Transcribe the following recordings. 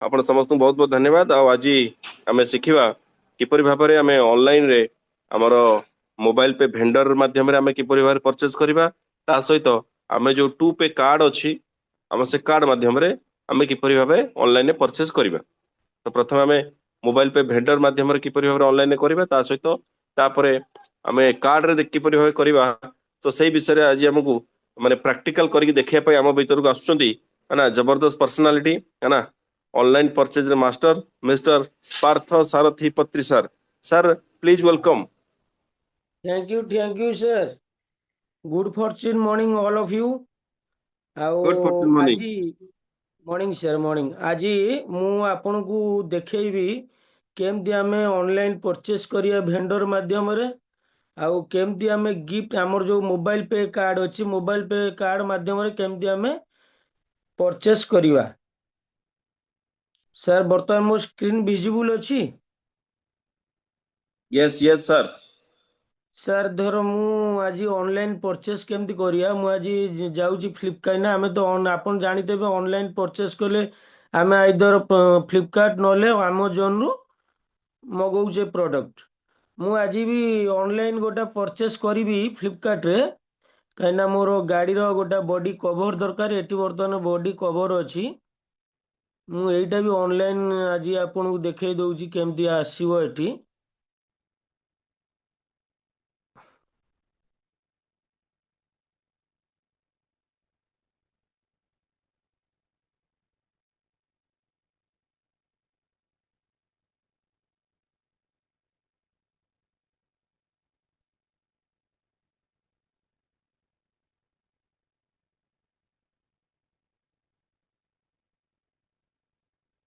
ଆପଣ ସମସ୍ତଙ୍କୁ ବହୁତ ବହୁତ ଧନ୍ୟବାଦ। ଆଉ ଆଜି ଆମେ ଶିଖିବା କିପରି ଭାବରେ ଆମେ ଅନଲାଇନରେ ଆମର ମୋବାଇଲ ପେ ଭେଣ୍ଡର ମାଧ୍ୟମରେ ଆମେ କିପରି ଭାବରେ ପରଚେଜ କରିବା। ତା ସହିତ ଆମେ ଯୋଉ ଟୁ ପେ କାର୍ଡ ଅଛି ଆମ ସେ କାର୍ଡ ମାଧ୍ୟମରେ ଆମେ କିପରି ଭାବେ ଅନଲାଇନରେ ପରଚେଜ କରିବା। ତ ପ୍ରଥମେ ଆମେ ମୋବାଇଲ ପେ ଭେଣ୍ଡର ମାଧ୍ୟମରେ କିପରି ଭାବରେ ଅନଲାଇନରେ କରିବା, ତା ସହିତ ତାପରେ ଆମେ କାର୍ଡରେ କିପରି ଭାବେ କରିବା। ତ ସେଇ ବିଷୟରେ ଆଜି ଆମକୁ ମାନେ ପ୍ରାକ୍ଟିକାଲ କରିକି ଦେଖିବା ପାଇଁ ଆମ ଭିତରକୁ ଆସୁଛନ୍ତି ନା ଜବରଦସ୍ତ ପର୍ସନାଲିଟି है ना online purchase master mister Partha Sarathi Patri sir. Sir please welcome. Thank you, sir. Good fortune morning, all of you. ଆଉ गुड फॉर्चून मॉर्निंग। ଆଜି ମର୍ଣ୍ଣିଂ ସାର୍ ମର୍ଣ୍ଣିଂ ଆଜି ମୁଁ ଆପଣଙ୍କୁ ଦେଖେଇବି କେମିତି ଆମେ ଅନଲାଇନ୍ ପରଚେସ୍ କରିବା ଭେଣ୍ଡର ମାଧ୍ୟମରେ, ଆଉ କେମିତି ଆମେ ଗିଫ୍ଟ ଆମର ଯେଉଁ ମୋବାଇଲ ପେ କାର୍ଡ ଅଛି ମୋବାଇଲ ପେ କାର୍ଡ ମାଧ୍ୟମରେ କେମିତି ଆମେ ପରଚେସ୍ କରିବା। ସାର୍ ବର୍ତ୍ତମାନ ମୋ ସ୍କ୍ରିନ୍ ଭିଜିବୁଲ ଅଛି। Yes yes sir. ସାର୍ ଧର ମୁଁ ଆଜି ଅନଲାଇନ୍ ପରଚେସ୍ କେମିତି କରିବା, ମୁଁ ଆଜି ଯାଉଛି ଫ୍ଲିପକାର୍ଟ ନା ଆମେ ତ ଆପଣ ଜାଣିଥିବେ ଅନଲାଇନ୍ ପରଚେସ୍ କଲେ ଆମେ ଆଇଦର ଫ୍ଲିପକାର୍ଟ ନହେଲେ ଆମାଜନରୁ ମଗାଉଛେ ପ୍ରଡ଼କ୍ଟ। ମୁଁ ଆଜି ବି ଅନଲାଇନ୍ ଗୋଟେ ପରଚେସ୍ କରିବି ଫ୍ଲିପକାର୍ଟରେ, କାହିଁକିନା ମୋର ଗାଡ଼ିର ଗୋଟେ ବଡି କଭର ଦରକାର। ଏଠି ବର୍ତ୍ତମାନ ବଡି କଭର ଅଛି। ମୁଁ ଏଇଟା ବି ଅନଲାଇନ୍ ଆଜି ଆପଣଙ୍କୁ ଦେଖେଇ ଦେଉଛି କେମିତି ଆସିବ ଏଠି।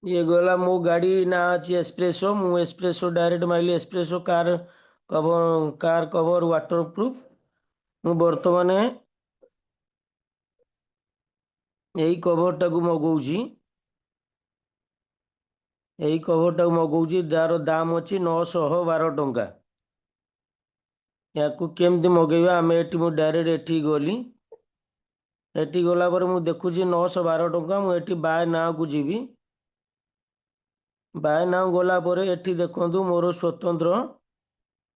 ये गला मो गाड़ी ना अच्छी एस्प्रेसो, मु espresso direct Miley espresso car cover water proof. मु बर्तमान यही कभरटा को मगाऊँगी। यही कभरटा मगाऊँगी जार दाम अच्छी 912 टंका। या केमती मगेबा आम ये मुझे डायरेक्ट एठी गली। एठी गला पर मु देखुची 912 टंका। मुझे बाय नाव को जीवी। बाय नाव गला पर एठी देखंतु मोर स्वतंत्र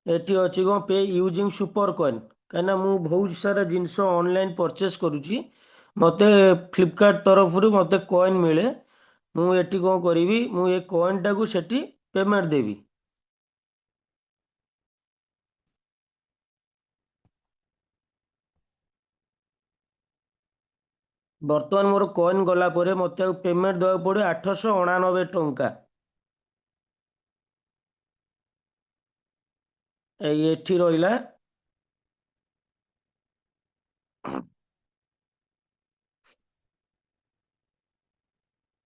एठी अच्छी कौन पे यूजिंग सुपर कॉइन। कहीं मु बहुत सारा जिनस ऑनलाइन परचेस करुच्ची, मत फ्लिपकार्ट तरफ मत कॉइन मिले। मुझे कौन करी मुझे कॉइन टाक सेठी पेमेंट देवी। बर्तमान मोर कॉइन गला पर मत पेमेंट देवा पड़े 899 टंका। एठी रहिला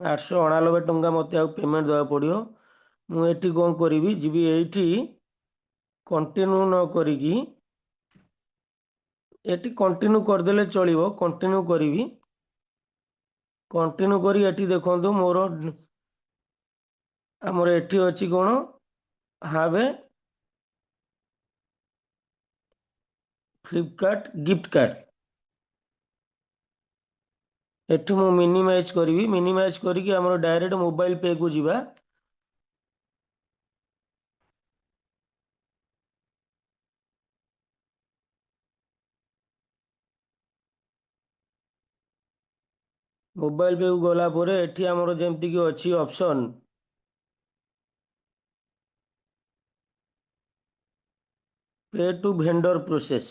899 टंका मत पेमेंट देवा पड़ो। मुझे कौन करी जी ये कंटिन्यू न करी एटी कंटिन्यू करदेले चलिबो। कंटिन्यू करी कंटिन्यू करी एटी देखंतु मोर आमर एटी अच्छी कौन हावे फ्लिपकार्ट गिफ्ट कार्ड। एठू मु मिनिमाइज करी मिनिमाइज करके आमर डायरेक्ट मोबाइल पे को जीवा। मोबाइल पे को गला पर एठी आमर जेमती कि अच्छी option pay to vendor process.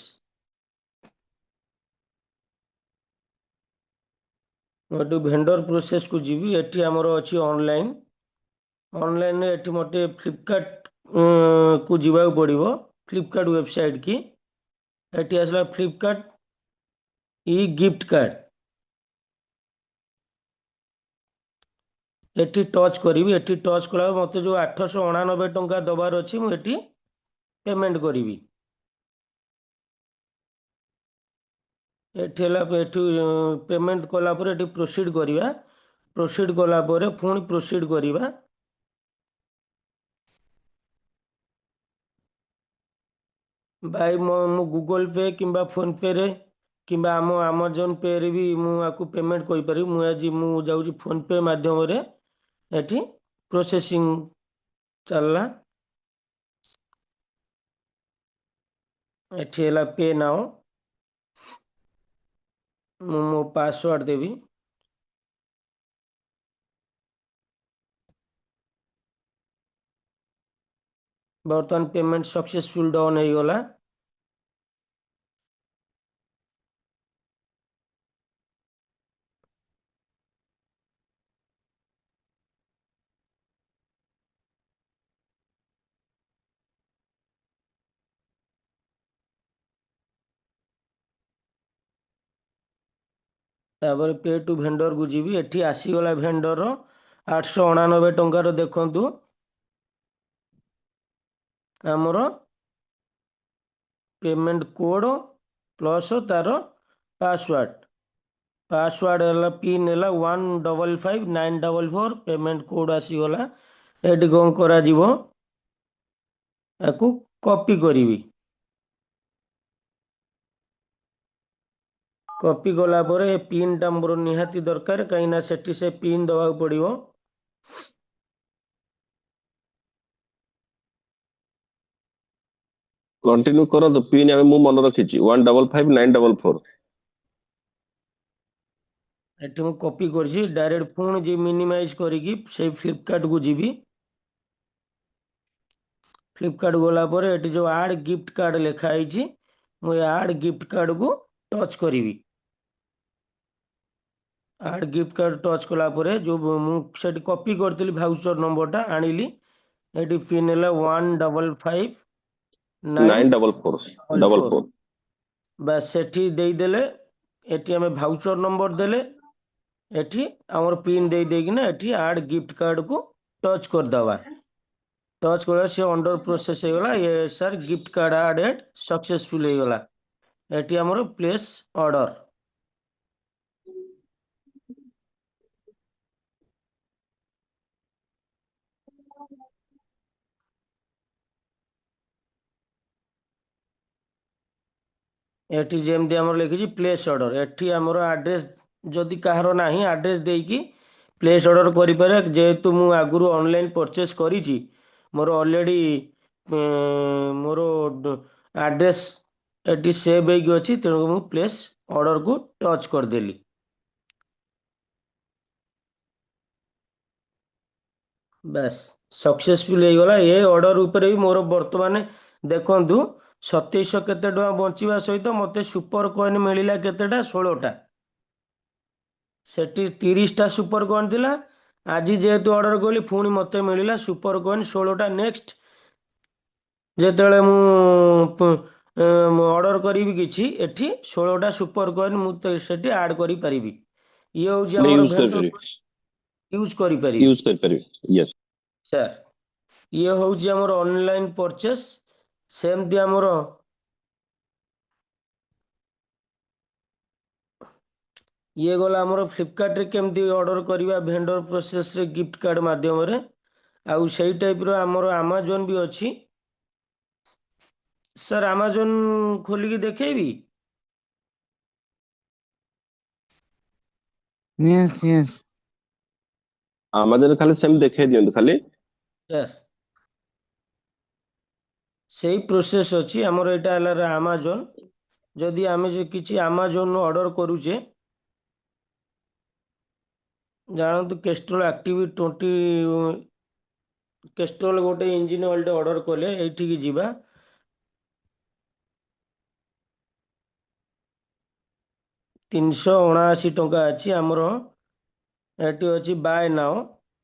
एटू भेंडर प्रोसेस को जीवी। एठी आमर अच्छी ऑनलाइन ऑनलाइन एठी मते फ्लिपकार्ट को जीवा पड़ो। फ्लिपकार्ट वेबसाइट की एठी आसला फ्लिपकार्ट ई गिफ्ट कार्ड। एठी टच करी एठी टच कला मत जो 899 टंका दबार अच्छी मुझे पेमेंट करी। एठी पेमेंट कला पर एठी प्रोसीड करिवा। प्रोसीड कला पर पुणी प्रोसीड करिवा। भाई मो गूगल पे किंबा फोन पे रे किंबा आम अमेजन पे रे भी मुझे पेमेंट करी। मुझे जाऊँ फोन पे माध्यम ଏଠି ପ୍ରୋସେସିଂ ଚାଲିଲା। ଏଠି ହେଲା ପେ ନାଓ। ମୁଁ ମୋ ପାସୱାର୍ଡ ଦେବି। ବର୍ତ୍ତମାନ ପେମେଣ୍ଟ ସକ୍ସେସଫୁଲ ଡନ୍ ହେଇଗଲା। ତାପରେ ପେ ଟୁ ଭେଣ୍ଡରକୁ ଯିବି। ଏଠି ଆସିଗଲା ଭେଣ୍ଡର 899 ଟଙ୍କାର। ଦେଖନ୍ତୁ ଆମର ପେମେଣ୍ଟ କୋଡ଼ ପ୍ଲସ୍ ତାର ପାସୱାର୍ଡ ହେଲା ପିନ୍ ହେଲା 155944। ପେମେଣ୍ଟ କୋଡ଼ ଆସିଗଲା। ଏଠି କ'ଣ କରାଯିବ, ୟାକୁ କପି କରିବି। କପି କଲା ପରେ ପିନ୍ଟା ମୋର ନିହାତି ଦରକାର, କାହିଁକିନା ସେଠି ସେ ପିନ୍ ଦେବାକୁ ପଡ଼ିବ। କଣ୍ଟିନ୍ୟୁ କରନ୍ତୁ। ପିନ୍ ମୁଁ ମନେ ରଖିଛି 155944। ଏଠି ମୁଁ କପି କରିଛି। ଡାଇରେକ୍ଟ ପୁଣି ଯେ ମିନିମାଇଜ୍ କରିକି ସେଇ ଫ୍ଲିପକାର୍ଟକୁ ଯିବି। ଫ୍ଲିପକାର୍ଟ ଗଲା ପରେ ଏଠି ଯେଉଁ ଆଡ୍ ଗିଫ୍ଟ କାର୍ଡ଼ ଲେଖା ହେଇଛି, ମୁଁ ଏ ଆଡ୍ ଗିଫ୍ଟ କାର୍ଡ଼କୁ ଟଚ୍ କରିବି। ଆଡ୍ ଗିଫ୍ଟ କାର୍ଡ଼ ଟଚ୍ କଲା ପରେ ଯେଉଁ ମୁଁ ସେଠି କପି କରିଥିଲି ଭାଉଚର ନମ୍ବରଟା ଆଣିଲି। ଏଠି ପିନ୍ ହେଲା 155944। 944 ବାସ୍ ସେଠି ଦେଇଦେଲେ। ଏଠି ଆମେ ଭାଉଚର ନମ୍ବର ଦେଲେ। ଏଠି ଆମର ପିନ୍ ଦେଇକିନା ଏଠି ଆଡ୍ ଗିଫ୍ଟ କାର୍ଡ଼କୁ ଟଚ୍ କରିଦେବା। ଟଚ୍ କଲା ସେ ଅଣ୍ଡର ପ୍ରୋସେସ୍ ହେଇଗଲା। ଏ sir gift card added successful ହେଇଗଲା। ଏଠି ଆମର ପ୍ଲେସ୍ ଅର୍ଡ଼ର। ଏଠି ଯେମିତି ଆମର ଲେଖିଛି ପ୍ଲେସ୍ ଅର୍ଡ଼ର। ଏଠି ଆମର ଆଡ୍ରେସ୍ ଯଦି କାହାର ନାହିଁ, ଆଡ୍ରେସ୍ ଦେଇକି ପ୍ଲେସ୍ ଅର୍ଡ଼ର କରିପାରିବା। ଯେହେତୁ ମୁଁ ଆଗରୁ ଅନଲାଇନ୍ ପରଚେସ୍ କରିଛି, ମୋର ଅଲରେଡ଼ି ମୋର ଆଡ୍ରେସ୍ ଏଠି ସେଭ୍ ହେଇକି ଅଛି, ତେଣୁ ମୁଁ ପ୍ଲେସ୍ ଅର୍ଡ଼ରକୁ ଟଚ୍ କରିଦେଲି। ବାସ୍ ସକ୍ସେସଫୁଲ ହେଇଗଲା। ଏ ଅର୍ଡ଼ର ଉପରେ ବି ମୋର ବର୍ତ୍ତମାନ ଦେଖନ୍ତୁ 2700 କେତେ ଟଙ୍କା ବଞ୍ଚିବା ସହିତ ମୋତେ ସୁପର କଏନ୍ ମିଳିଲା କେତେଟା, 16ଟା। ସେଠି 30ଟା ସୁପର କଏନ୍ ଥିଲା। ଆଜି ଯେହେତୁ ଅର୍ଡ଼ର କଲି, ପୁଣି ମୋତେ ମିଳିଲା ସୁପର କଏନ୍ 16ଟା। ନେକ୍ସଟ ଯେତେବେଳେ ମୁଁ ଅର୍ଡ଼ର କରିବି କିଛି, ଏଠି 16ଟା ସୁପର କଏନ୍ ମୁଁ ସେଠି ଆଡ଼୍ କରିପାରିବି। ଇଏ ହେଉଛି ଆମର ୟୁଜ ଭେଣ୍ଡର କରିପାରିବେ। ୟୁଜ୍ କରିପାରିବି। ୟୁଜ କରିପାରିବେ। ୟେସ୍। ସାର୍, ଇଏ ହେଉଛି ଆମର ଅନଲାଇନ୍ ପରଚେସ୍। ସେମିତି ଆମର ଇଏ ଗଲା ଆମର ଫ୍ଲିପକାର୍ଟରେ କେମିତି ଅର୍ଡ଼ର କରିବା ଭେଣ୍ଡର ପ୍ରୋସେସରେ ଗିଫ୍ଟ କାର୍ଡ଼ ମାଧ୍ୟମରେ। ଆଉ ସେଇ ଟାଇପ୍ର ଆମର ଆମାଜନ ବି ଅଛି। ସାର୍ ଆମାଜନ ଖୋଲିକି ଦେଖେଇବି? Yes, yes. ଆମାଜନ ଖାଲି ସେମିତି ଦେଖେଇ ଦିଅନ୍ତୁ ଖାଲି। ସାର୍ ସେଇ ପ୍ରୋସେସ୍ ଅଛି। ଆମର ଏଇଟା ହେଲା ଆମାଜନ। ଯଦି ଆମେ ଯେ କିଛି ଆମାଜନରୁ ଅର୍ଡ଼ର କରୁଛେ, ଜାଣନ୍ତୁ କେଷ୍ଟ୍ରୋଲ ଆକ୍ଟିଭ 20 କେଷ୍ଟ୍ରୋଲ ଗୋଟେ ଇଞ୍ଜିନ୍ ଅଏଲ୍ଟେ ଅର୍ଡ଼ର କଲେ, ଏଇଠିକି ଯିବା। £379 ଅଛି ଆମର। ଏଠି ଅଛି ବାଏ ନାଓ।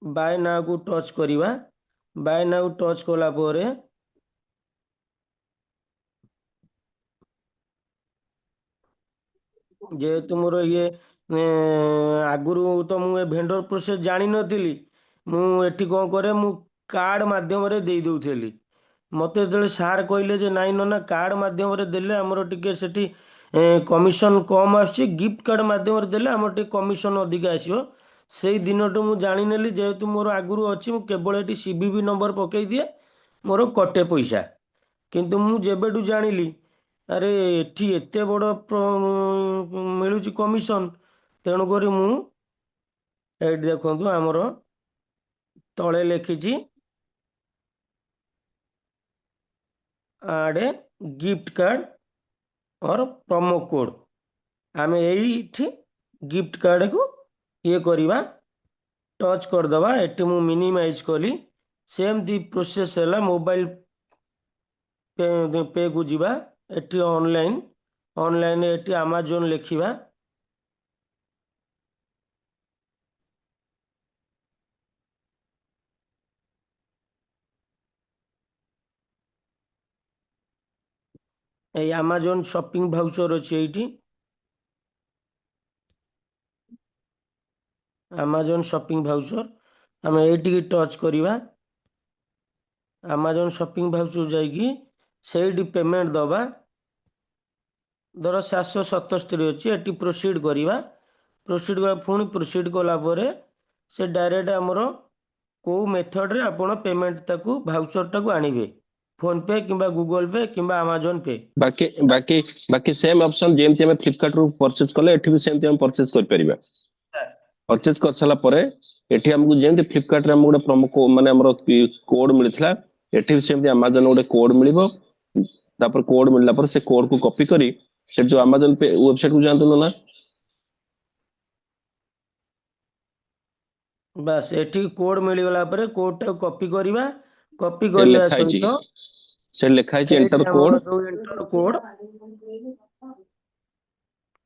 ବାଏ ନାଓକୁ ଟଚ୍ କରିବା। ବାଏ ନାଓକୁ ଟଚ୍ କଲା ପରେ ଯେହେତୁ ମୋର ଆଗରୁ ତ ମୁଁ ଏ ଭେଣ୍ଡର ପ୍ରୋସେସ୍ ଜାଣିନଥିଲି, ମୁଁ ଏଠି କ'ଣ କରେ, ମୁଁ କାର୍ଡ଼ ମାଧ୍ୟମରେ ଦେଇ ଦେଉଥିଲି। ମୋତେ ଯେତେବେଳେ ସାର୍ କହିଲେ ଯେ ନାଇଁ ନନା, କାର୍ଡ଼ ମାଧ୍ୟମରେ ଦେଲେ ଆମର ଟିକେ ସେଠି କମିଶନ କମ୍ ଆସୁଛି, ଗିଫ୍ଟ କାର୍ଡ଼ ମାଧ୍ୟମରେ ଦେଲେ ଆମର ଟିକେ କମିଶନ ଅଧିକା ଆସିବ। ସେଇ ଦିନଠୁ ମୁଁ ଜାଣିନେଲି, ଯେହେତୁ ମୋର ଆଗରୁ ଅଛି, ମୁଁ କେବଳ ଏଠି CVV ନମ୍ବର ପକାଇ ଦିଏ, ମୋର କଟେ ପଇସା। କିନ୍ତୁ ମୁଁ ଯେବେଠୁ ଜାଣିଲି, ଆରେ ଏଠି ଏତେ ବଡ଼ ମିଳୁଛି କମିଶନ, ତେଣୁକରି ମୁଁ ଏଇଠି ଦେଖନ୍ତୁ ଆମର ତଳେ ଲେଖିଛି ଆଡ୍ ଗିଫ୍ଟ କାର୍ଡ ଅର୍ ପ୍ରୋମୋ କୋଡ୍। ଆମେ ଏଇଠି ଗିଫ୍ଟ କାର୍ଡକୁ ଇଏ କରିବା, ଟଚ୍ କରିଦେବା। ଏଠି ମୁଁ ମିନିମାଇଜ୍ କଲି। ସେମିତି ପ୍ରୋସେସ୍ ହେଲା। ମୋବାଇଲ ପେ କୁ ଯିବା। ଏଠି ଅନଲାଇନ୍ ଏଠି ଆମାଜନ ଲେଖିବା। এই ଆମାଜନ ସପିଂ ଭାଉଚର ଅଛି ଏଇଠି। ଆମାଜନ ସପିଂ ଭାଉଚର ଆମେ ଏଇଠିକି ଟଚ୍ କରିବା। ଆମାଜନ ସପିଂ ଭାଉଚର ଯାଇକି ସେଇଠି ପେମେଣ୍ଟ ଦବା। ଧର 777 ଅଛି, ଏଠି ପ୍ରୋସିଡ୍ କରିବା। ପ୍ରୋସିଡ୍ କଲା ପୁଣି ପ୍ରୋସିଡ୍ କଲା ପରେ ସେ ଡାଇରେକ୍ଟ ଆମର କେଉଁ ମେଥଡ଼ରେ ଆପଣ ପେମେଣ୍ଟ ତାକୁ ଭାଉଚରଟାକୁ ଆଣିବେ, ଫୋନ୍ ପେ କିମ୍ବା ଗୁଗଲ ପେ କିମ୍ବା ଆମାଜନ ପେ। ବାକି ବାକି ବାକି ସେମ୍ ଅପସନ୍ ଯେମିତି ଆମେ ଫ୍ଲିପକାର୍ଟ ରୁ ପରଚେଜ କଲେ ଏଠି ବି ସେମିତି ଆମେ ପରଚେଜ କରିପାରିବା। ପରଚେଜ କରିସାରିଲା ପରେ ଏଠି ଆମକୁ ଯେମିତି ଫ୍ଲିପକାର୍ଟ ରେ ଆମକୁ ଗୋଟେ ପ୍ରୋମୋ ମାନେ ଆମର କୋଡ ମିଳିଥିଲା, ଏଠି ବି ସେମିତି ଆମାଜନ ଗୋଟେ କୋଡ ମିଳିବ। ତାପରେ କୋଡ ମିଳିଲା ପରେ ସେ କୋଡ କୁ କପି କରି ସେଠି ଯୋଉ ଆମାଜନ ପେ ୱେବସାଇଟ କୁ ଯାଆନ୍ତୁ ନା। ବାସ୍ ଏଠି କୋଡ୍ ମିଳିଗଲା ପରେ କୋଡଟାକୁ କପି କରିବା। କପି ସେ କରିବା ଲେଖା ହେଇଛି ସହିତ ସେ ଲେଖା ହେଇଛି ସେଇଠି ଏଣ୍ଟର ଆମର କୋଡ ଯୋଉ ଏଣ୍ଟର କୋଡ୍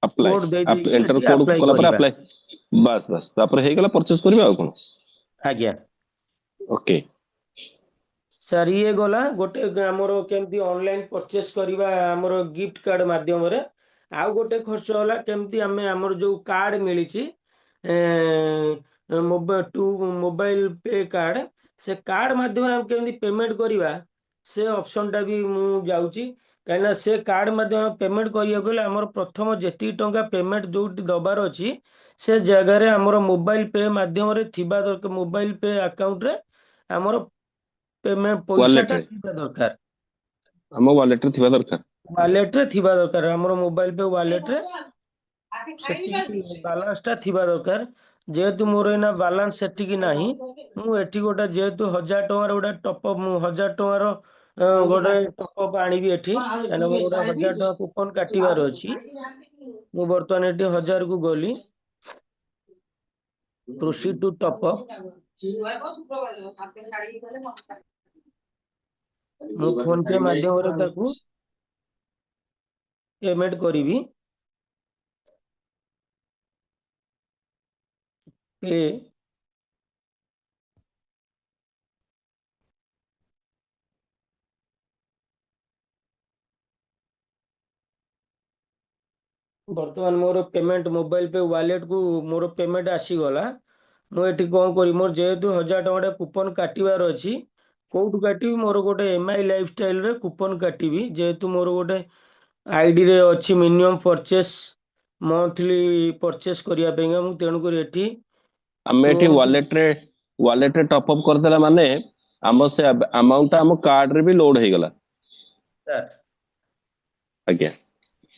ଆପ୍ଲାଏ। ଦେଇ ଦେଇକି ଏଣ୍ଟର ଏଠି କୋଡ ଆପ୍ଲାଏ କଲା ପରେ କରିବା। ଆପ୍ଲାଏ। ବାସ୍ ବାସ୍ ତାପରେ ହେଇଗଲା, ପରଚେଜ କରିବା ଆଉ କଣ। ଆଜ୍ଞା ଓକେ। ସାର୍, ଇଏ ଗଲା ଗୋଟେ ଆମର କେମିତି ଅନଲାଇନ୍ ପରଚେସ୍ କରିବା ଆମର ଗିଫ୍ଟ କାର୍ଡ ମାଧ୍ୟମରେ। ଆଉ ଗୋଟେ ଖର୍ଚ୍ଚ ହେଲା କେମିତି ଆମେ ଆମର ଯୋଉ କାର୍ଡ ମିଳିଛି ମୋବାଇଲ ପେ କାର୍ଡ, ସେ କାର୍ଡ ମାଧ୍ୟମରେ ଆମେ କେମିତି ପେମେଣ୍ଟ କରିବା ସେ ଅପସନଟା ବି ମୁଁ ଯାଉଛି। କାହିଁକିନା ସେ କାର୍ଡ ମାଧ୍ୟମରେ ପେମେଣ୍ଟ କରିବାକୁ ହେଲେ ଆମର ପ୍ରଥମ ଯେତିକି ଟଙ୍କା ପେମେଣ୍ଟ ଯୋଉଠି ଦବାର ଅଛି ସେ ଜାଗାରେ ଆମର ମୋବାଇଲ ପେ ମାଧ୍ୟମରେ ଥିବା ଦରକାର। ମୋବାଇଲ ପେ ଆକାଉଣ୍ଟରେ ଆମର ପଇସାଟା ୱାଲେଟରେ ଥିବା ଦରକାର। ଆମ ୱାଲେଟରେ ଥିବା ଦରକାର। ୱାଲେଟରେ ଥିବା ଦରକାର। ଆମର ମୋବାଇଲ ପେ ୱାଲେଟରେ ସେତିକି ବାଲାନ୍ସ ଟା ଥିବା ଦରକାର। ଯେହେତୁ ମୋର ଏଇନା ବାଲାନ୍ସ ସେତିକି ନାହିଁ, ମୁଁ ଏଠି ଗୋଟେ ଯେହେତୁ 1000 ଟଙ୍କାର ଗୋଟେ ଟପ୍, ମୁଁ 1000 ଟଙ୍କାର ଗୋଟେ ଟପ୍ ଆଣିବି ଏଠି। କାହିଁକିନା ମୋର ଗୋଟେ 1000 ଟଙ୍କା କୁପନ କାଟିବାର ଅଛି। ମୁଁ ବର୍ତ୍ତମାନ ଏଠି 1000 କୁ ଗଲି, ପ୍ରୋସିଡ୍ ଟୁ ଟପ୍ ଅପ୍। ମୁଁ ଫୋନ ପେ ମାଧ୍ୟମରେ ତାକୁ ପେମେଣ୍ଟ କରିବି। ପେ ବର୍ତ୍ତମାନ ମୋର ପେମେଣ୍ଟ ମୋବାଇଲ ପେ ୱାଲେଟ କୁ ମୋର ପେମେଣ୍ଟ ଆସିଗଲା। ମୁଁ ଏଠି କଣ କରିବି, ମୋର ଯେହେତୁ 1000 ଟଙ୍କା କୁପନ କାଟିବାର ଅଛି, କୋଉଠୁ କାଟିବି? ମୋର ଗୋଟେ MI ଲାଇଫ ଷ୍ଟାଇଲରେ କୁପନ କାଟିବି। ଯେହେତୁ ମୋର ଗୋଟେ ଆଇଡିରେ ଅଛି ମିନିମମ୍ ପରଚେସ୍ ମନ୍ଥଲି ପରଚେସ୍ କରିବା ପାଇଁକା, ମୁଁ ତେଣୁକରି ଏଠି ଆମେ ଏଠି କ୍ରୋମ ୱାଲେଟରେ ଟପ୍ ଅପ୍ କରିଦେଲା ମାନେ ଆମ ସେ ଆମାଉଣ୍ଟଟା ଆମ କାର୍ଡରେ ବି ଲୋଡ ହେଇଗଲା। ଆଜ୍ଞା।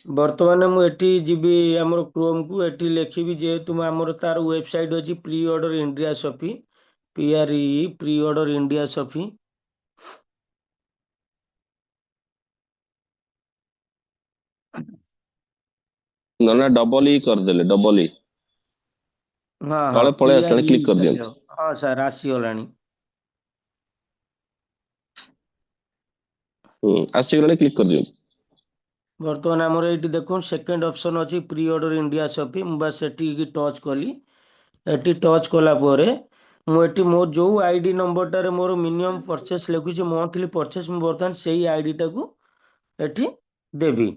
ବର୍ତ୍ତମାନ ମୁଁ ଏଠି ଯିବି ଆମର କ୍ରୋମକୁ। ଏଠି ଲେଖିବି ଯେହେତୁ ଆମର ତାର ୱେବସାଇଟ୍ ଅଛି pre order India ସଫି, PRE pre order India ସଫି। ନନା ଡବଲ ଇ କରିଦେଲେ, ଡବଲ ଇ ହଁ ହଁ, ତଳେ ପଳେଇ ଆସିଲାଣି, PRE କ୍ଲିକ୍ ଖାଲି କରିଦିଅନ୍ତୁ। ହବ। ହଁ ସାର୍, ଆସିଗଲାଣି। ଆସିଗଲାଣି, କ୍ଲିକ୍ କରିଦିଅନ୍ତୁ। ବର୍ତ୍ତମାନ ଆମର ଏଇଠି ଦେଖୁন ସେକେଣ୍ଡ ଅପସନ୍ ଅଛି ପ୍ରି ଅର୍ଡର ଇଣ୍ଡିଆ ସଫି। ମୁଁ ବାସ୍ ସେଠିକି ଟଚ୍ କଲି। ଏଠି ଟଚ୍ କଲା ପରେ ମୁଁ ଏଠି ମୋ ଯୋଉ ଆଇଡି ନମ୍ବରଟାରେ ମୋର ମିନିମମ୍ ପରଚେସ୍ ଲେଖୁଛି ମନ୍ଥଲି ପରଚେସ୍, ମୁଁ ବର୍ତ୍ତମାନ ସେଇ ଆଇଡିଟାକୁ ଏଠି ଦେବି।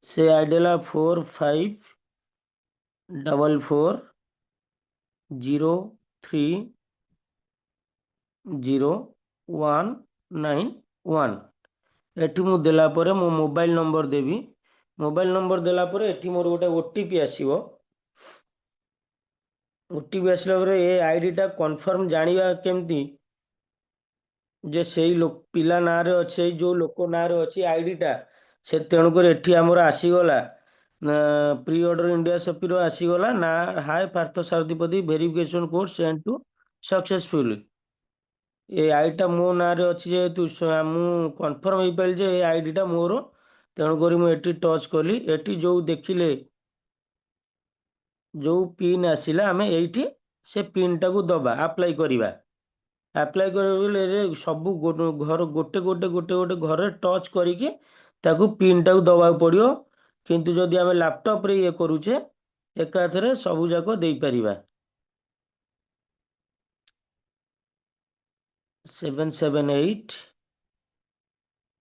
ସେ ଆଇଡି ହେଲା 4544030191। ଏଠି ମୁଁ ଦେଲା ପରେ ମୋ ମୋବାଇଲ ନମ୍ବର ଦେବି। ମୋବାଇଲ ନମ୍ବର ଦେଲା ପରେ ଏଠି ମୋର ଗୋଟେ OTP ଆସିବ। OTP ଆସିଲା ପରେ ଏ ଆଇଡିଟା କନଫର୍ମ ଜାଣିବା କେମିତି ଯେ ସେଇ ପିଲା ନାଁରେ ଅଛି, ସେଇ ଯୋଉ ଲୋକ ନାଁରେ ଅଛି ଆଇଡିଟା, ସେ ତେଣୁକରି ଏଠି ଆମର ଆସିଗଲା ପ୍ରି ଅର୍ଡର ଇଣ୍ଡିଆ ସଫିର ଆସିଗଲା ନା hi Partha Sarathipati verification code send to successfully. ए आईटा मो नाँ रे अच्छी जेहेतु मु कन्फर्म हो पारि जे आईडीटा मोर तेणुक मुझे टच कली एटी जो देखिले जो पिन आसला आम ये से पिन टाक दबा आप्लाय करवा आप्लाय कर सब घर गोटे गोटे गोटे गोटे घर टच करके ताकू पिन टाक दबा पड़ो किंतु जदि आम लैपटॉप रे ये करूचे एकाथरे सबू जाक दे परिवा 778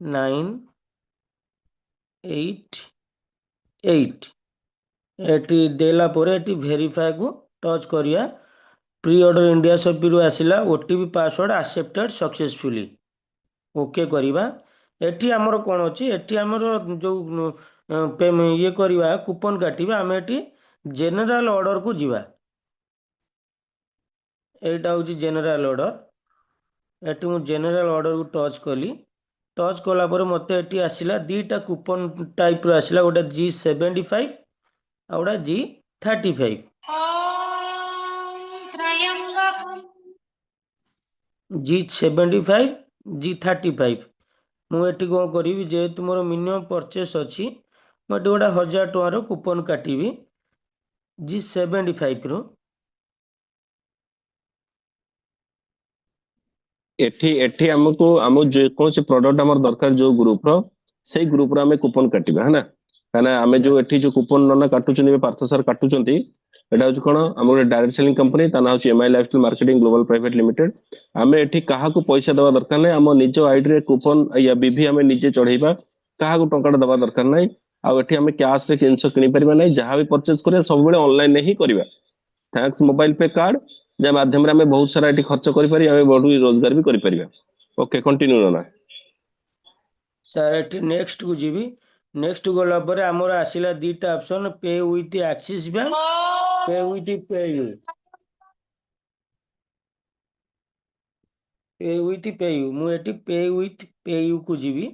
988 एटी देला पोरे एटी वेरीफाई को टच करिया प्री ऑर्डर इंडिया शॉपी आसला OTP password accepted successfully okay करवा एटी आमर कौन अच्छी एटी आमर जो ये करवा कूपन काटिवा आम एटी जेनेराल ऑर्डर को जीवा एटा हूँ जेनेराल ऑर्डर एटी मु जेनेराल ऑर्डर को टच कली टच कला पर मत एटी आसला दीटा कूपन टाइप रो आसला गोटे G75 आ गोटे G35 G75 G35 मुझे कौन करी जेहेतु मोर मिनिमम परचेस अच्छी मुझे गोटे 1000 टकर कूपन काटिवी G75 रो एठी एठी हमको हम जो कौन से प्रोडक्ट हमर दरकार जो ग्रुप रो सेई ग्रुप रो हमें कूपन काटिबा है ना काना हमें जो एठी जो कूपन नना काटुचनी पार्थ सर काटुचंती एटा होची कोन हमर डायरेक्ट सेलिंग कंपनी ता ना होची MI lifestyle marketing global private limited हमें एठी काहा को पैसा दवा दरकार नै हम निज आईडी रे कूपन या बीवी हमें निजे चढ़ेबा काहा को टंका दवा दरकार नै आ एठी हमें कैश रे किनसो किनि परिबा नै जहां भी परचेज करे सब बेले ऑनलाइन ही करबा थैंक्स मोबाइल पे कार्ड जे माध्यम रे हमें बहुत सारा एठी खर्च करि पारि हमें बडू रोजगार भी करि परिबा ओके कंटिन्यू ना सर एटी नेक्स्ट को जीवी नेक्स्ट गला पर आमर आसिला दीटा ऑप्शन पे विथ एक्सिस बैंक पे विथ पेयू पे विथ पेयू मुझे पे विथ पेयू को जीवी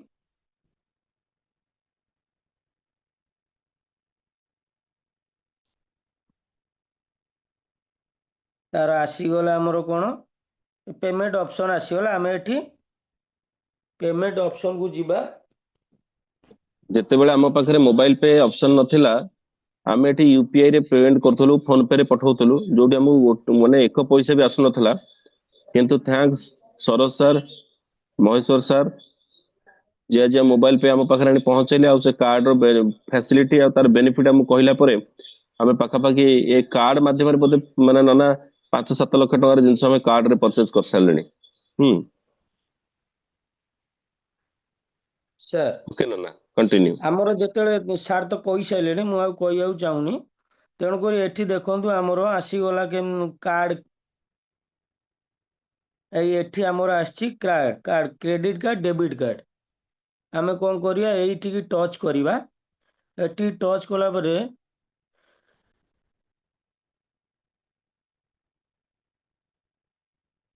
तार आसीगला आमर कौन पेमेंट ऑप्शन आसीगला आम एटी पेमेंट ऑप्शन को जीवा जेते बेले हम पाखरे मोबाइल पे ऑप्शन नथिला आमे एठी यूपीआई रे पेमेंट करथलु फोन पे रे पठाउथलु जोडी हम माने एक पैसा भी आसु नथला किंतु thanks Saroj sir Maheshwar sir जे जे मोबाइल पे हम पाखरे आनी पहुंचैले आ से कार्ड रो फैसिलिटी आ तार बेनिफिट हम कहला परे हमें पाखा पाखी ए कार्ड माध्यम रे बोधे माने नना 5-7 लाख टका जिनस हमें कार्ड रे परचेज कर सारलेनी सर ओके नना कंटिन्यू आमर जिते सार तो कही सारे मुझे चाहूनी तेणुक एठी देखु आमर आसीगला के कार्ड एठी आमर आसी card card credit card debit card आमे कौन करिया एठी टच करिवा एठी टच कला परे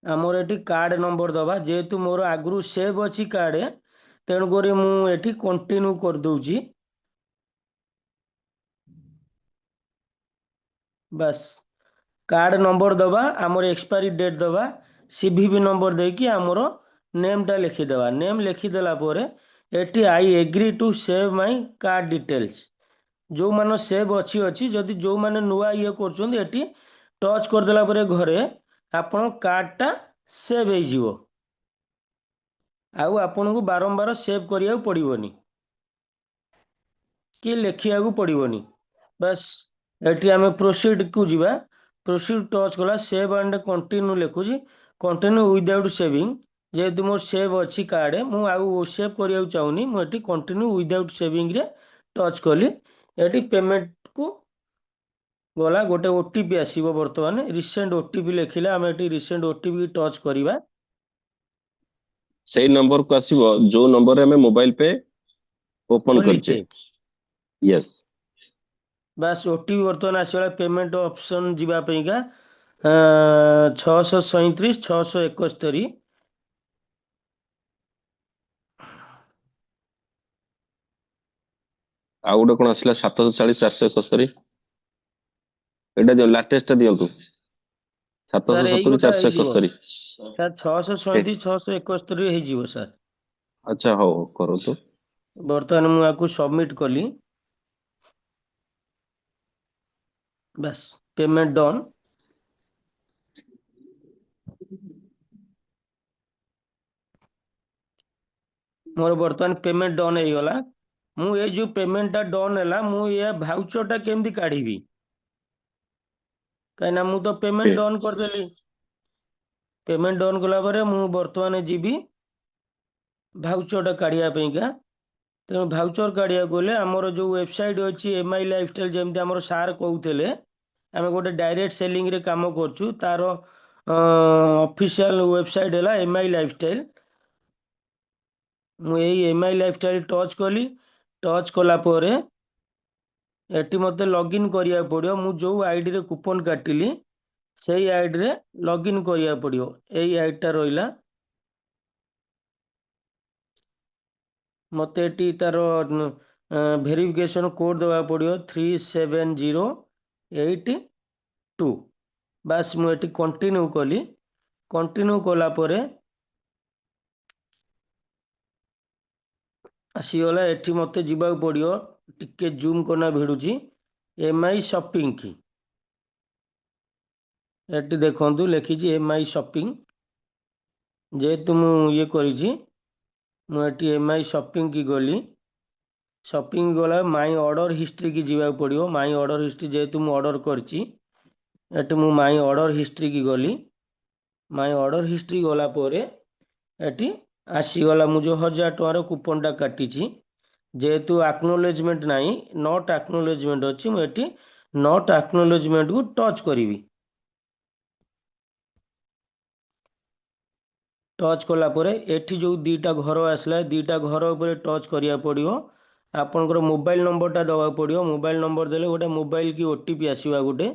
आमर एठी कार्ड नंबर दबा जेहेतु मोर आगु सेव अच्छी कार्ड तेणुक मुझे कंटिन्यू कर दूची बस कार्ड नंबर दबा आमर एक्सपायरी डेट दबा सीवीवी नंबर देकी आमर नेम टा लिखिदेवा नेम लिखिदेला पोरे एटी I agree to save my card details जो मान सेव अच्छी अच्छी जदि जो माने नुआ ये कर एटी टच करदेला परे घरे आपण कार्डटा सेव हो आउ आपन को बारंबार सेव करिया पड़िबनी कि लिखिया पड़िबनी बस एटी आमे प्रोसीड को जीवा प्रोसीड टच कला सेव एंड कंटिन्यू लिखुची कंटिन्यू विदाउट सेविंग जेहेतु मोर सेव अच्छी कार्ड मु आउ सेव करिया चाहूनी मुझे कंटिन्यू विदाउट सेविंग रे टच कली एटी पेमेंट को गला गोटे ओटीपी आसीबो वर्तमान रिसेंट ओटीपी लिखिले आमे एटी रिसेंट ओटीपी टच करिवा सही नंबर को आसीबो जो नंबर रे हमें मोबाइल पे ओपन करचे यस बस ओटीपी वर्तमान आसीला पेमेंट ऑप्शन जीवा पईका 637 671 आ गोटे कोन आसला 740 471 एटा जो लेटेस्ट दियंतु ସାର୍ ଏଇ 770 ଗୋଟା ହେଇଯିବ 471। ସାର୍ 637 671 ହେଇଯିବ ସାର୍। ଆଚ୍ଛା ହଉ ହଉ କରନ୍ତୁ। ବର୍ତ୍ତମାନ ମୁଁ ଆକୁ ସବମିଟ୍ କଲି। ବାସ୍ ପେମେଣ୍ଟ ଡନ୍। ମୋର ବର୍ତ୍ତମାନ ପେମେଣ୍ଟ ଡନ୍ ହେଇଗଲା। ମୁଁ ଏ ଯୋଉ ପେମେଣ୍ଟଟା ଡନ୍ ହେଲା, ମୁଁ ଏ ଭାଉଚରଟା କେମିତି କାଢ଼ିବି? କାହିଁକିନା ମୁଁ ତ ପେମେଣ୍ଟ ଡନ୍ କରିଦେଲି। ପେମେଣ୍ଟ ଡନ୍ କଲା ପରେ ମୁଁ ବର୍ତ୍ତମାନ ଯିବି ଭାଉଚରଟା କାଢ଼ିବା ପାଇଁକା। ତେଣୁ ଭାଉଚର କାଢ଼ିବାକୁ ଗଲେ ଆମର ଯେଉଁ ୱେବସାଇଟ୍ ଅଛି MI ଲାଇଫଷ୍ଟାଇଲ୍, ଯେମିତି ଆମର ସାର୍ କହୁଥିଲେ, ଆମେ ଗୋଟେ ଡାଇରେକ୍ଟ ସେଲିଂରେ କାମ କରୁଛୁ। ତାର ଅଫିସିଆଲ ୱେବସାଇଟ୍ ହେଲା MI ଲାଇଫଷ୍ଟାଇଲ୍। ମୁଁ ଏଇ MI ଲାଇଫଷ୍ଟାଇଲ୍ ଟଚ୍ କଲି। ଟଚ୍ କଲା ପରେ ଏଠି ମୋତେ ଲଗ୍ଇନ୍ କରିବାକୁ ପଡ଼ିବ। ମୁଁ ଯେଉଁ ଆଇଡ଼ିରେ କୁପନ୍ କାଟିଲି ସେଇ ଆଇଡ଼ିରେ ଲଗ୍ଇନ୍ କରିବାକୁ ପଡ଼ିବ। ଏଇ ଆଇଡ଼ିଟା ରହିଲା। ମୋତେ ଏଠି ତାର ଭେରିଫିକେସନ୍ କୋଡ଼୍ ଦେବାକୁ ପଡ଼ିବ 3708 2। ବାସ୍ ମୁଁ ଏଠି କଣ୍ଟିନ୍ୟୁ କଲି। କଣ୍ଟିନ୍ୟୁ କଲା ପରେ ଆସିଗଲା। ଏଠି ମୋତେ ଯିବାକୁ ପଡ଼ିବ, ଟିକେ ଜୁମ୍ କରନା ଭିଡ଼ୁଛି, MI ସପିଂ କି। ଏଠି ଦେଖନ୍ତୁ ଲେଖିଛି MI ସପିଂ। ଯେହେତୁ ମୁଁ ଇଏ କରିଛି, ମୁଁ ଏଠି MI ସପିଂ କି ଗଲି। ସପିଂ ଗଲା ମାଇ ଅର୍ଡ଼ର ହିଷ୍ଟ୍ରି କି ଯିବାକୁ ପଡ଼ିବ। ମାଇ ଅର୍ଡ଼ର ହିଷ୍ଟ୍ରି ଯେହେତୁ ମୁଁ ଅର୍ଡ଼ର କରିଛି, ଏଠି ମୁଁ ମାଇ ଅର୍ଡ଼ର ହିଷ୍ଟ୍ରି କି ଗଲି। ମାଇ ଅର୍ଡ଼ର ହିଷ୍ଟ୍ରି ଗଲା ପରେ ଏଠି ଆସିଗଲା ମୁଁ ଯେଉଁ 1000 ଟଙ୍କାର କୁପନ୍ଟା କାଟିଛି। ଯେହେତୁ ଆକ୍ନୋଲେଜମେଣ୍ଟ ନାହିଁ, ନଟ୍ ଆକ୍ନୋଲେଜମେଣ୍ଟ ଅଛି, ମୁଁ ଏଠି ନଟ୍ ଆକ୍ନୋଲେଜମେଣ୍ଟକୁ ଟଚ୍ କରିବି। ଟଚ୍ କଲା ପରେ ଏଠି ଯେଉଁ ଦୁଇଟା ଘର ଆସିଲା, ଦୁଇଟା ଘର ଉପରେ ଟଚ୍ କରିବାକୁ ପଡ଼ିବ। ଆପଣଙ୍କର ମୋବାଇଲ୍ ନମ୍ବରଟା ଦେବାକୁ ପଡ଼ିବ। ମୋବାଇଲ୍ ନମ୍ବର ଦେଲେ ଗୋଟେ ମୋବାଇଲ୍ କି OTP ଆସିବା ଗୋଟେ।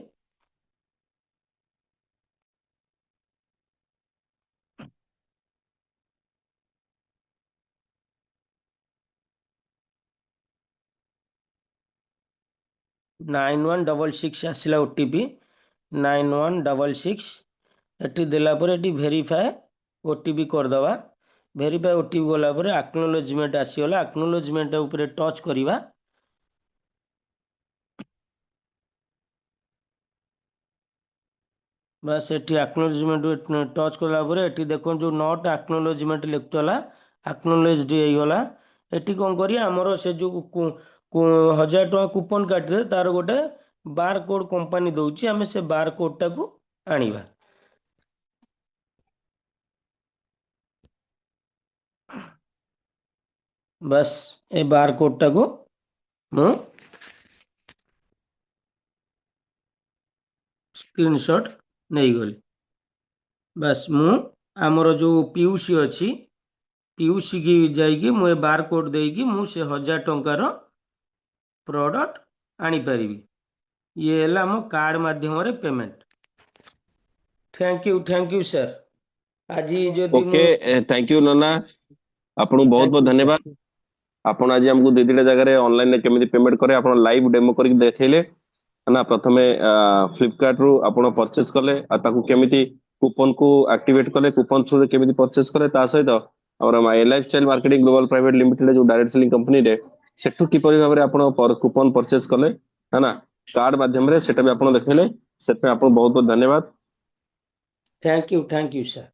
ନାଇନ୍ 166 ଆସିଲା OTP। 9166 ଏଠି ଦେଲା ପରେ ଏଠି ଭେରିଫାଏ OTP କରିଦେବା। ଭେରିଫାଏ OTP ଗଲା ପରେ ଆକ୍ନୋଲେଜମେଣ୍ଟ ଆସିଗଲା। ଆକ୍ନୋଲେଜମେଣ୍ଟ ଉପରେ ଟଚ୍ କରିବା। ବାସ୍ ଏଠି ଆକ୍ନୋଲେଜମେଣ୍ଟ ଟଚ୍ କଲା ପରେ ଏଠି ଦେଖନ୍ତୁ ଯେଉଁ ନଟ୍ ଆକ୍ନୋଲେଜମେଣ୍ଟ ଲେଖୁଥିଲା, ଆକ୍ନୋଲେଜଡ୍ ହେଇଗଲା। ଏଠି କ'ଣ କରିବା, ଆମର ସେ ଯେଉଁ 1000 ଟଙ୍କା କୁପନ୍ କାଟିଲେ ତାର ଗୋଟେ ବାର୍ କୋଡ୍ କମ୍ପାନୀ ଦେଉଛି, ଆମେ ସେ ବାର୍ କୋଡ୍ଟାକୁ ଆଣିବା। ବାସ୍ ଏ ବାର୍ କୋଡ୍ଟାକୁ ମୁଁ ସ୍କ୍ରିନଶଟ୍ ନେଇଗଲି। ବାସ୍ ମୁଁ ଆମର ଯେଉଁ PUC ଅଛି, PUC କି ଯାଇକି ମୁଁ ଏ ବାର୍ କୋଡ୍ ଦେଇକି ମୁଁ ସେ 1000 ଟଙ୍କାର ପ୍ରଡ଼କ୍ଟ ଆଣିପାରିବି। ଇଏ ହେଲା ଆମ କାର୍ଡ଼ ମାଧ୍ୟମରେ ପେମେଣ୍ଟ। Thank you sir. ଆଜି ଯଦି ଓକେ, ମୁଁ ଥ୍ୟାଙ୍କ ୟୁ ନନା, ଆପଣଙ୍କୁ ବହୁତ ଥ୍ୟାଙ୍କ ବହୁତ ୟୁ ଧନ୍ୟବାଦ। ସାର୍। ଆପଣ ଆଜି ଆମକୁ ଦି ଦିଟା ଜାଗାରେ ଅନଲାଇନରେ କେମିତି ପେମେଣ୍ଟ କରେ ଆପଣ ଲାଇଭ ଡେମୋ କରିକି ଦେଖେଇଲେ ନା। ପ୍ରଥମେ ଫ୍ଲିପକାର୍ଟ ରୁ ଆପଣ ପରଚେଜ କଲେ, ଆଉ ତାକୁ କେମିତି କୁପନ କୁ ଆକ୍ଟିଭେଟ କଲେ, କୁପନ ଥ୍ରୁରେ କେମିତି ପରଚେଜ କଲେ, ତା ସହିତ ଆମର my lifestyle marketing global private limited ଯୋଉ ଡାଇରେକ୍ଟ ସେଲିଂ କମ୍ପାନୀରେ ସେଠୁ କିପରି ଭାବରେ ଆପଣ କୁପନ ପରଚେଜ କଲେ है ना, କାର୍ଡ ମାଧ୍ୟମରେ ସେଟା ବି ଆପଣ ଦେଖେଇଲେ। ସେଥିପାଇଁ ଆପଣଙ୍କୁ ବହୁତ ବହୁତ ଧନ୍ୟବାଦ। Thank you sir.